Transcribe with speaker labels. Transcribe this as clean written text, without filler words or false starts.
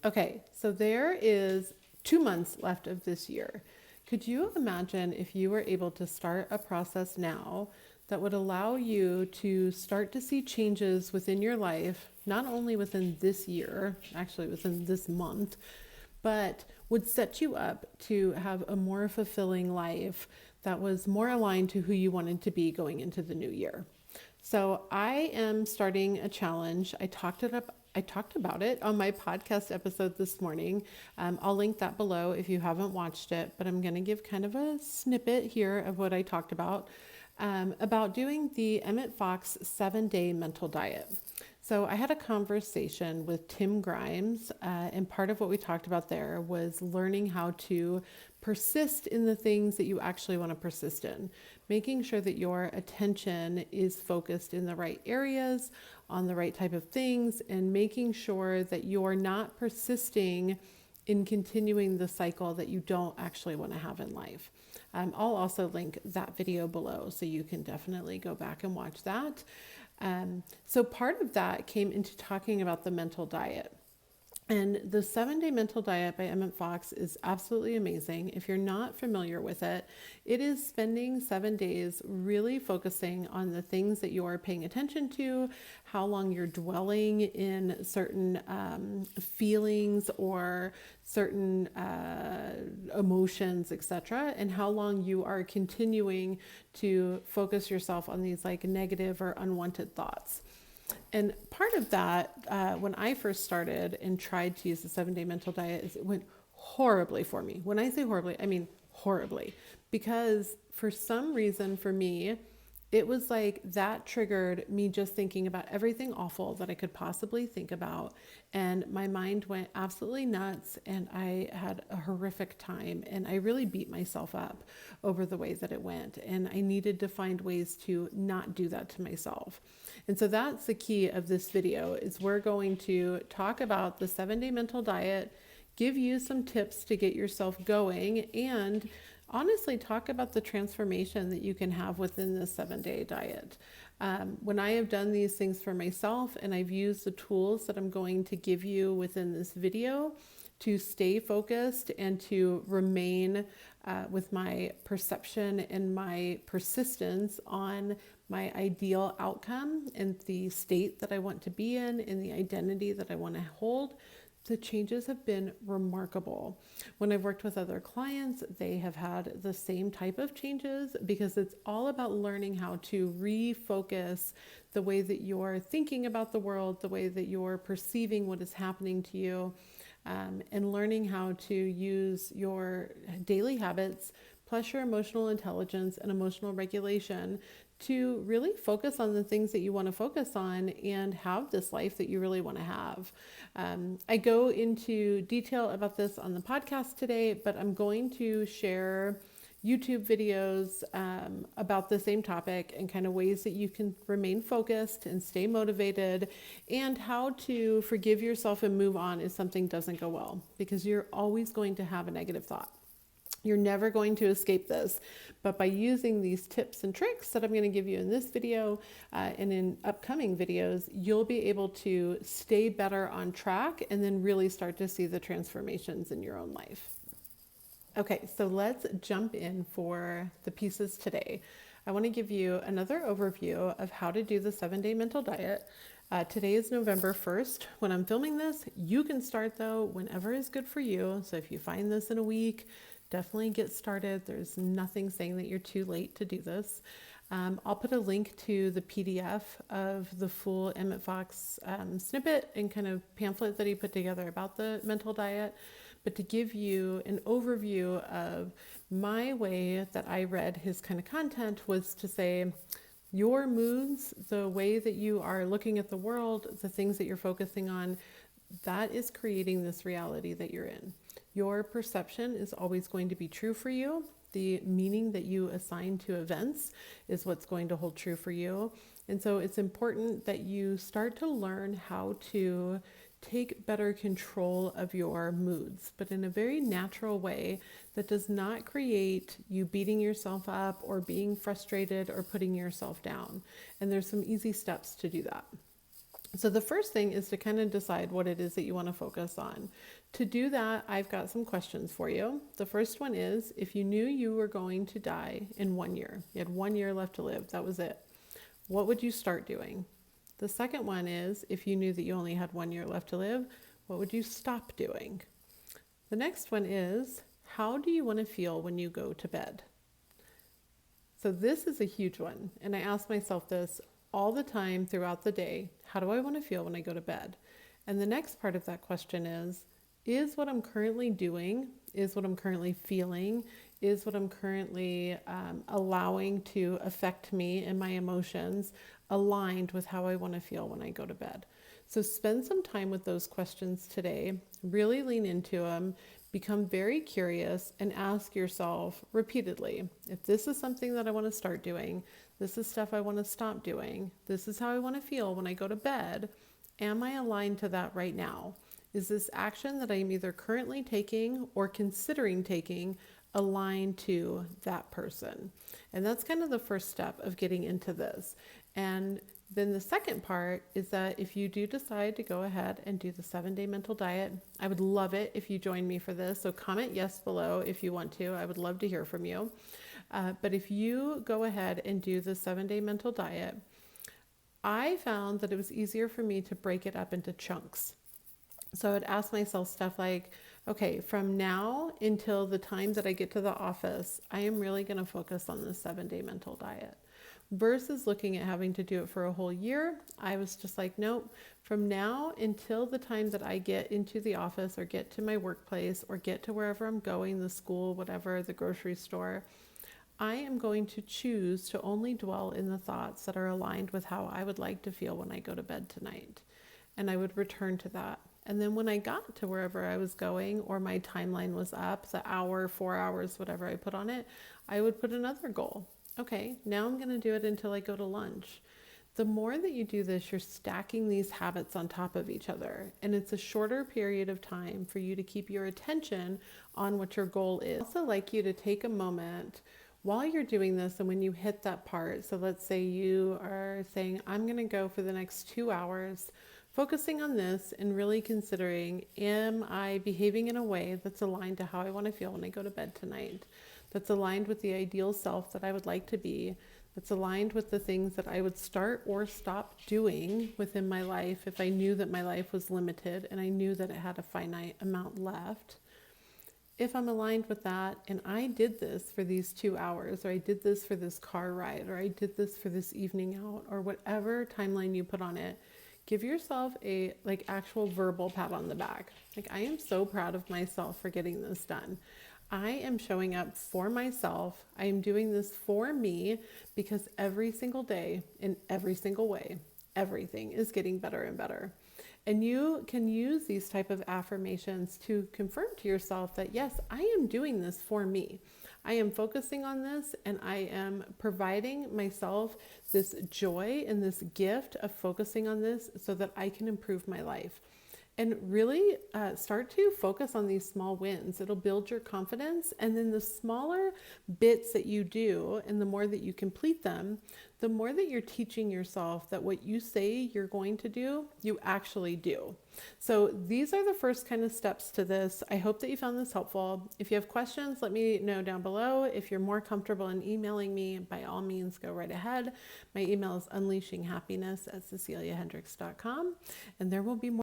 Speaker 1: Okay, so there is 2 months left of this year. Could you imagine if you were able to start a process now that would allow you to start to see changes within your life, not only within this year, actually within this month, but would set you up to have a more fulfilling life that was more aligned to who you wanted to be going into the new year? So I am starting a challenge. I talked about it on my podcast episode this morning. I'll link that below if you haven't watched it, but I'm going to give kind of a snippet here of what I talked about doing the Emmett Fox 7-day mental diet. So I had a conversation with Tim Grimes, and part of what we talked about there was learning how to persist in the things that you actually want to persist in, making sure that your attention is focused in the right areas, on the right type of things, and making sure that you're not persisting in continuing the cycle that you don't actually want to have in life. I'll also link that video below so you can definitely go back and watch that. So part of that came into talking about the mental diet. And the 7-day mental diet by Emmett Fox is absolutely amazing. If you're not familiar with it, it is spending 7 days really focusing on the things that you are paying attention to, how long you're dwelling in certain feelings or certain emotions, etc., and how long you are continuing to focus yourself on these like negative or unwanted thoughts. And part of that, when I first started and tried to use the 7-day mental diet, is it went horribly for me. When I say horribly, I mean horribly. Because for some reason, for me, it was like that triggered me just thinking about everything awful that I could possibly think about. And my mind went absolutely nuts, and I had a horrific time. And I really beat myself up over the way that it went. And I needed to find ways to not do that to myself. And so that's the key of this video is we're going to talk about the 7-day mental diet, give you some tips to get yourself going, and honestly talk about the transformation that you can have within this 7-day diet. When I have done these things for myself and I've used the tools that I'm going to give you within this video to stay focused and to remain with my perception and my persistence on my ideal outcome and the state that I want to be in and the identity that I want to hold, the changes have been remarkable. When I've worked with other clients, they have had the same type of changes because it's all about learning how to refocus the way that you're thinking about the world, the way that you're perceiving what is happening to you, and learning how to use your daily habits plus your emotional intelligence and emotional regulation to really focus on the things that you want to focus on and have this life that you really want to have. I go into detail about this on the podcast today, but I'm going to share YouTube videos about the same topic and kind of ways that you can remain focused and stay motivated, and how to forgive yourself and move on if something doesn't go well, because you're always going to have a negative thought. You're never going to escape this, but by using these tips and tricks that I'm going to give you in this video and in upcoming videos, you'll be able to stay better on track and then really start to see the transformations in your own life. Okay, so let's jump in for the pieces today. I want to give you another overview of how to do the 7-day mental diet. Today is November 1st. When I'm filming this, you can start though whenever is good for you. So if you find this in a week, definitely get started. There's nothing saying that you're too late to do this. I'll put a link to the PDF of the full Emmett Fox snippet and kind of pamphlet that he put together about the mental diet. But to give you an overview of my way that I read his kind of content was to say, your moods, the way that you are looking at the world, the things that you're focusing on, that is creating this reality that you're in. Your perception is always going to be true for you. The meaning that you assign to events is what's going to hold true for you. And so it's important that you start to learn how to take better control of your moods, but in a very natural way that does not create you beating yourself up or being frustrated or putting yourself down. And there's some easy steps to do that. So the first thing is to kind of decide what it is that you want to focus on. To do that, I've got some questions for you. The first one is, if you knew you were going to die in 1 year, you had 1 year left to live, that was it, what would you start doing? The second one is, if you knew that you only had 1 year left to live, what would you stop doing? The next one is, how do you want to feel when you go to bed? So this is a huge one, and I ask myself this all the time throughout the day. How do I want to feel when I go to bed? And the next part of that question is what I'm currently doing, is what I'm currently feeling, is what I'm currently allowing to affect me and my emotions aligned with how I want to feel when I go to bed? So spend some time with those questions today, really lean into them, become very curious, and ask yourself repeatedly, if this is something that I want to start doing, this is stuff I want to stop doing, this is how I want to feel when I go to bed, am I aligned to that right now? Is this action that I'm either currently taking or considering taking aligned to that person? And that's kind of the first step of getting into this. And then the second part is that if you do decide to go ahead and do the 7-day mental diet, I would love it if you join me for this. So comment yes below if you want to. I would love to hear from you. But if you go ahead and do the 7-day mental diet, I found that it was easier for me to break it up into chunks. So I would ask myself stuff like, okay, from now until the time that I get to the office, I am really going to focus on the 7-day mental diet. Versus looking at having to do it for a whole year, I was just like, nope, from now until the time that I get into the office or get to my workplace or get to wherever I'm going, the school, whatever, the grocery store, I am going to choose to only dwell in the thoughts that are aligned with how I would like to feel when I go to bed tonight. And I would return to that. And then when I got to wherever I was going or my timeline was up, the hour, 4 hours, whatever I put on it, I would put another goal. Okay, now I'm going to do it until I go to lunch. The more that you do this, you're stacking these habits on top of each other, and it's a shorter period of time for you to keep your attention on what your goal is. I'd also like you to take a moment while you're doing this, and when you hit that part, so let's say you are saying, I'm going to go for the next 2 hours focusing on this and really considering, am I behaving in a way that's aligned to how I want to feel when I go to bed tonight? That's aligned with the ideal self that I would like to be, that's aligned with the things that I would start or stop doing within my life if I knew that my life was limited and I knew that it had a finite amount left. If I'm aligned with that and I did this for these 2 hours, or I did this for this car ride, or I did this for this evening out, or whatever timeline you put on it, give yourself a actual verbal pat on the back. I am so proud of myself for getting this done. I am showing up for myself. I am doing this for me because every single day, in every single way, everything is getting better and better. And you can use these type of affirmations to confirm to yourself that, yes, I am doing this for me. I am focusing on this and I am providing myself this joy and this gift of focusing on this so that I can improve my life. And really start to focus on these small wins. It'll build your confidence. And then the smaller bits that you do and the more that you complete them, the more that you're teaching yourself that what you say you're going to do, you actually do. So these are the first kind of steps to this. I hope that you found this helpful. If you have questions, let me know down below. If you're more comfortable in emailing me, by all means, go right ahead. My email is unleashinghappiness@ceciliahendricks.com, and there will be more